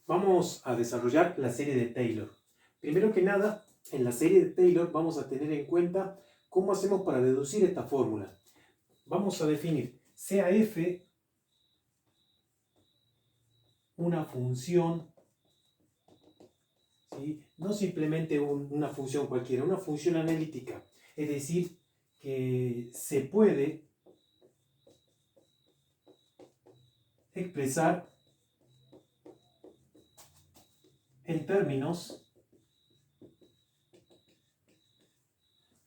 Vamos a desarrollar la serie de Taylor. Primero que nada, en la serie de Taylor vamos a tener en cuenta cómo hacemos para deducir esta fórmula. Vamos a definir sea f una función, ¿sí? No simplemente una función cualquiera, una función analítica. Es decir, que se puede expresar en términos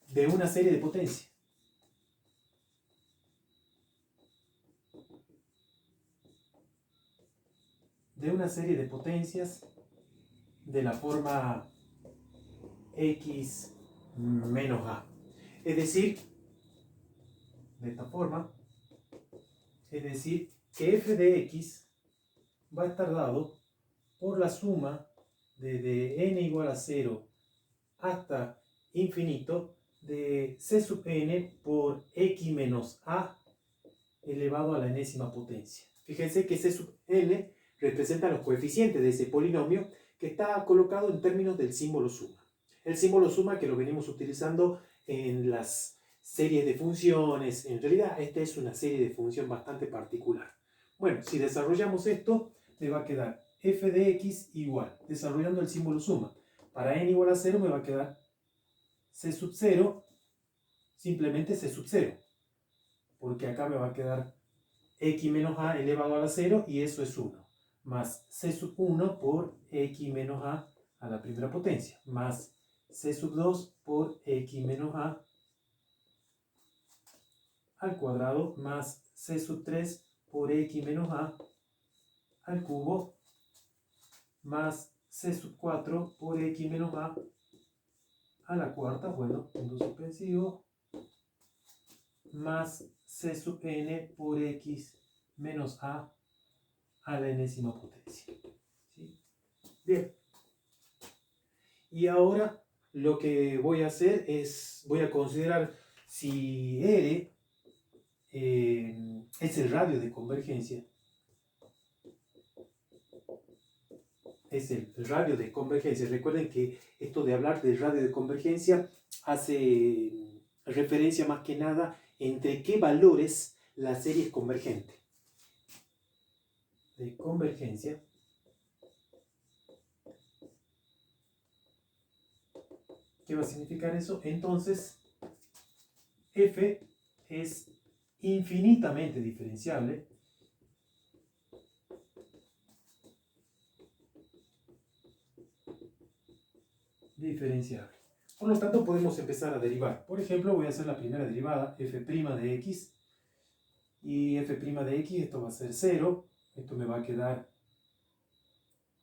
de una serie de potencia. De una serie de potencias de la forma x menos a. Es decir, de esta forma, es decir, que f de x va a estar dado por la suma desde n igual a 0 hasta infinito de c sub n por x menos a elevado a la enésima potencia. Fíjense que c sub n representa los coeficientes de ese polinomio que está colocado en términos del símbolo suma. El símbolo suma que lo venimos utilizando en las series de funciones. En realidad esta es una serie de función bastante particular. Bueno, si desarrollamos esto, me va a quedar f de x igual, desarrollando el símbolo suma. Para n igual a 0 me va a quedar c sub 0, simplemente c sub 0. Porque acá me va a quedar x menos a elevado a la 0 y eso es 1. Más c sub 1 por x menos a la primera potencia. Más c sub 2 por x menos a al cuadrado. Más c sub 3 por x menos a al cubo. Más c sub 4 por x menos a la cuarta, bueno, punto suspensivo, más c sub n por x menos a la enésima potencia. ¿Sí? Bien. Y ahora lo que voy a hacer es, voy a considerar si R es el radio de convergencia. Es el radio de convergencia. Recuerden que esto de hablar del radio de convergencia hace referencia más que nada entre qué valores la serie es convergente. De convergencia. ¿Qué va a significar eso? Entonces, f es infinitamente diferenciable. Por lo tanto, podemos empezar a derivar. Por ejemplo, voy a hacer la primera derivada, f' de x. Y f' de x, esto va a ser 0. Esto me va a quedar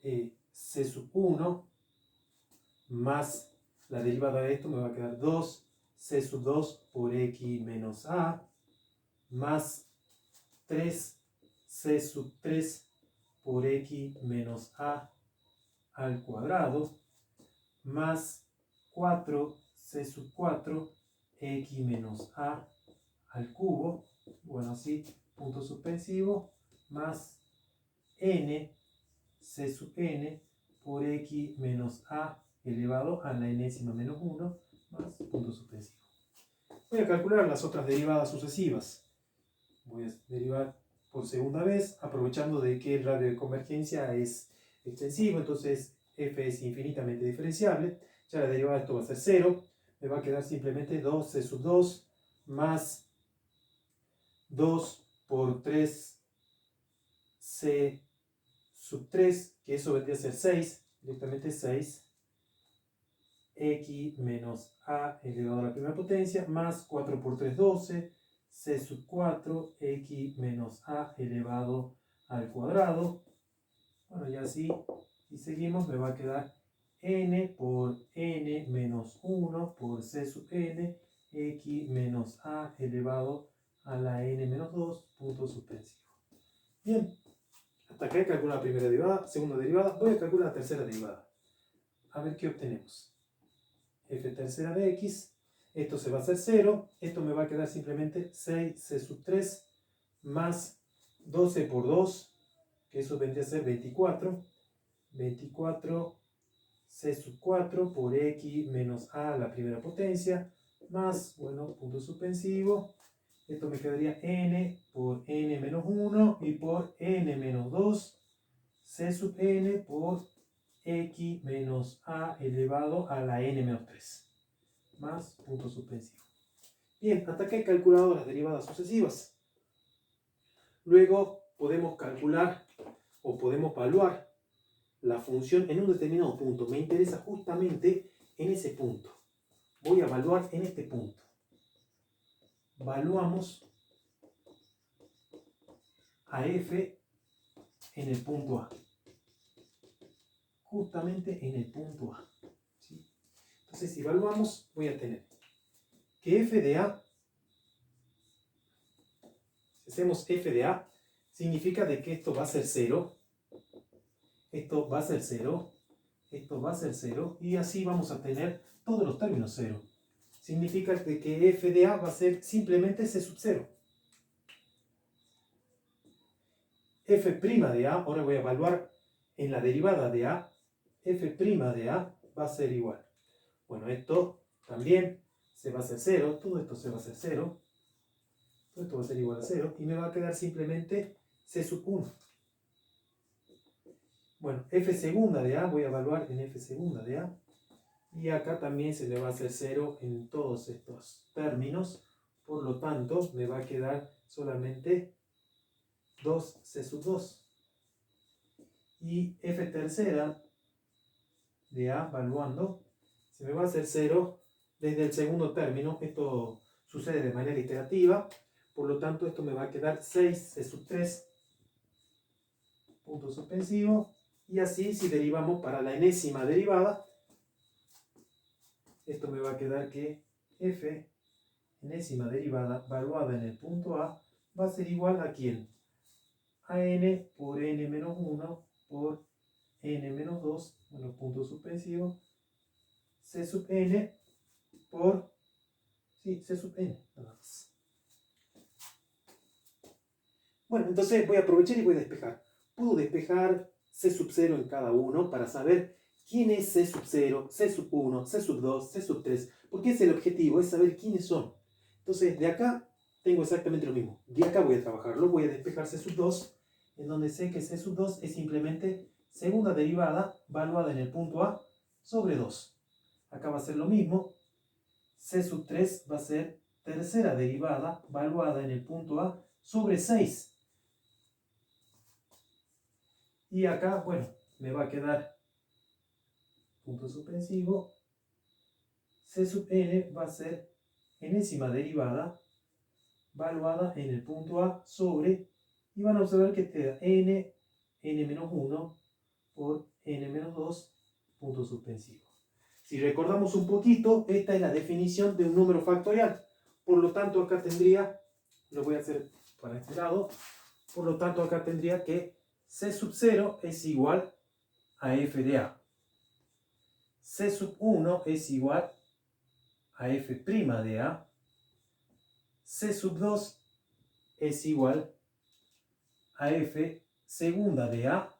c sub 1 más la derivada de esto me va a quedar 2 c sub 2 por x menos a más 3 c sub 3 por x menos a al cuadrado más 4 c sub 4 x menos a al cubo, bueno, así, punto suspensivo, más n c sub n por x menos a elevado a la enésima menos 1 más punto suspensivo. Voy a calcular las otras derivadas sucesivas. Voy a derivar por segunda vez, aprovechando de que el radio de convergencia es extensivo, entonces f es infinitamente diferenciable. Ya la derivada de esto va a ser 0. Me va a quedar simplemente 2c sub 2 más 2 por 3c sub 3, que eso vendría a ser 6, directamente 6, x menos a elevado a la primera potencia, más 4 por 3, 12, c sub 4, x menos a elevado al cuadrado. Bueno, y así, y seguimos, me va a quedar n por n menos 1 por c sub n, x menos a elevado a la n menos 2, punto suspensivo. Bien, hasta acá he calculado la primera derivada, segunda derivada, voy a calcular la tercera derivada. A ver qué obtenemos. F tercera de x, esto se va a hacer 0, esto me va a quedar simplemente 6c sub 3 más 12 por 2, que eso vendría a ser 24, 24 c sub 4 por x menos a a la primera potencia, más, bueno, punto suspensivo. Esto me quedaría n por n menos 1 y por n menos 2 c sub n por x menos a elevado a la n menos 3, más punto suspensivo. Bien, hasta acá he calculado las derivadas sucesivas. Luego podemos calcular o podemos evaluar la función en un determinado punto. Me interesa justamente en ese punto. Voy a evaluar en este punto. Evaluamos a f en el punto A. Justamente en el punto A. ¿Sí? Entonces, si evaluamos, voy a tener que f de A, si hacemos f de A, significa de que esto va a ser 0, esto va a ser 0, esto va a ser 0, y así vamos a tener todos los términos 0. Significa de que f de A va a ser simplemente c sub 0. f' de A, ahora voy a evaluar en la derivada de A, f' de A va a ser igual. Bueno, esto también se va a hacer 0, todo esto se va a hacer 0, todo esto va a ser igual a 0, y me va a quedar simplemente c sub 1. Bueno, f segunda de A, voy a evaluar en f segunda de A, y acá también se le va a hacer 0 en todos estos términos, por lo tanto me va a quedar solamente 2c sub 2. Y f tercera de A, evaluando, se me va a hacer 0 desde el segundo término. Esto sucede de manera iterativa, por lo tanto esto me va a quedar 6c sub 3, punto suspensivo, y así si derivamos para la enésima derivada, esto me va a quedar que f enésima derivada evaluada en el punto A va a ser igual a ¿quién? A n por n menos 1 por n menos 2, bueno, punto suspensivo, c sub n por, sí, c sub n, nada más. Bueno, entonces voy a aprovechar y voy a despejar. Puedo despejar c sub 0 en cada uno para saber quién es c sub 0, c sub 1, c sub 2, c sub 3, porque es el objetivo, es saber quiénes son. Entonces, de acá tengo exactamente lo mismo. De acá voy a trabajarlo, voy a despejar c sub 2, en donde sé que c sub 2 es simplemente segunda derivada evaluada en el punto A sobre 2. Acá va a ser lo mismo. C sub 3 va a ser tercera derivada evaluada en el punto A sobre 6. Y acá, bueno, me va a quedar punto suspensivo. C sub n va a ser enésima derivada evaluada en el punto A sobre, y van a observar que te da n-1 por n-2, punto suspensivo. Si recordamos un poquito, esta es la definición de un número factorial. Por lo tanto, acá tendría, lo voy a hacer para este lado, por lo tanto, acá tendría que c sub 0 es igual a f de A. C sub 1 es igual a f' de A. C sub 2 es igual a f segunda de A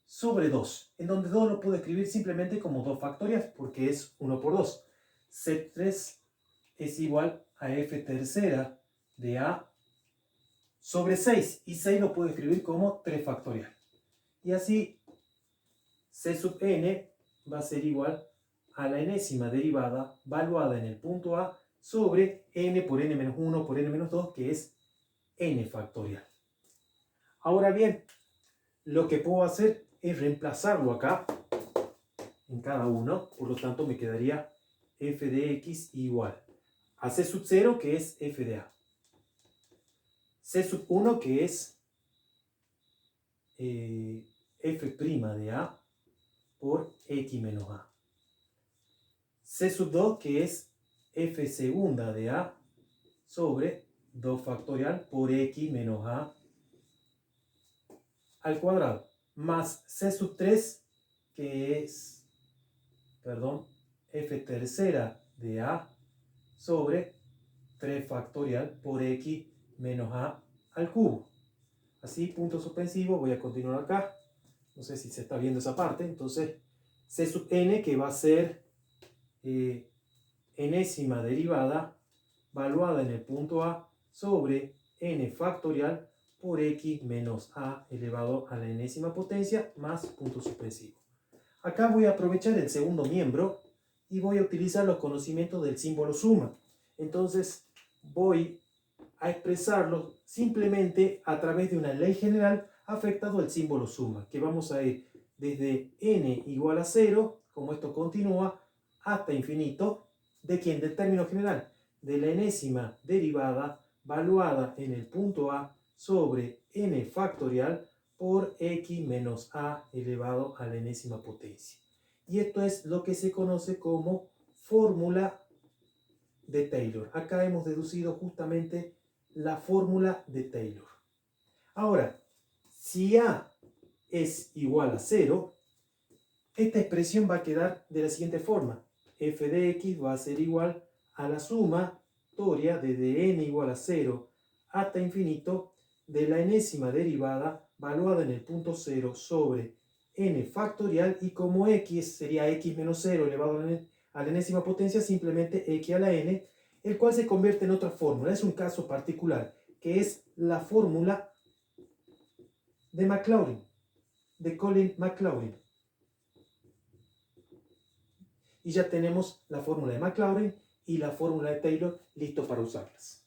sobre 2, en donde 2 lo puedo escribir simplemente como 2 factorial, porque es 1 por 2. C3 es igual a f tercera de A sobre 6, y 6 lo puedo escribir como 3 factorial. Y así, c sub n va a ser igual a la enésima derivada evaluada en el punto A sobre n por n menos 1 por n menos 2, que es n factorial. Ahora bien, lo que puedo hacer es reemplazarlo acá en cada uno, por lo tanto me quedaría f de x igual a c sub 0, que es f de a, c sub 1, que es f' de a por x menos a, c sub 2, que es f segunda de a sobre 2 factorial por x menos a al cuadrado, más c sub 3, que es, perdón, f tercera de a sobre 3 factorial por x menos a al cubo. Así, punto suspensivo, voy a continuar acá. No sé si se está viendo esa parte. Entonces, C sub n, que va a ser enésima derivada valuada en el punto A sobre n factorial por x menos a elevado a la enésima potencia más punto suspensivo. Acá voy a aprovechar el segundo miembro y voy a utilizar los conocimientos del símbolo suma. Entonces voy a expresarlo simplemente a través de una ley general afectado al símbolo suma, que vamos a ir desde n igual a 0, como esto continúa, hasta infinito. ¿De quién? Del término general, de la enésima derivada valuada en el punto A sobre n factorial por x menos a elevado a la enésima potencia. Y esto es lo que se conoce como fórmula de Taylor. Acá hemos deducido justamente la fórmula de Taylor. Ahora, si A es igual a 0, esta expresión va a quedar de la siguiente forma. F de x va a ser igual a la sumatoria desde n igual a 0 hasta infinito de la enésima derivada valuada en el punto 0 sobre n factorial, y como x sería x menos 0 elevado a la enésima potencia, simplemente x a la n, el cual se convierte en otra fórmula. Es un caso particular, que es la fórmula de Maclaurin, de Colin Maclaurin. Y ya tenemos la fórmula de Maclaurin y la fórmula de Taylor listo para usarlas.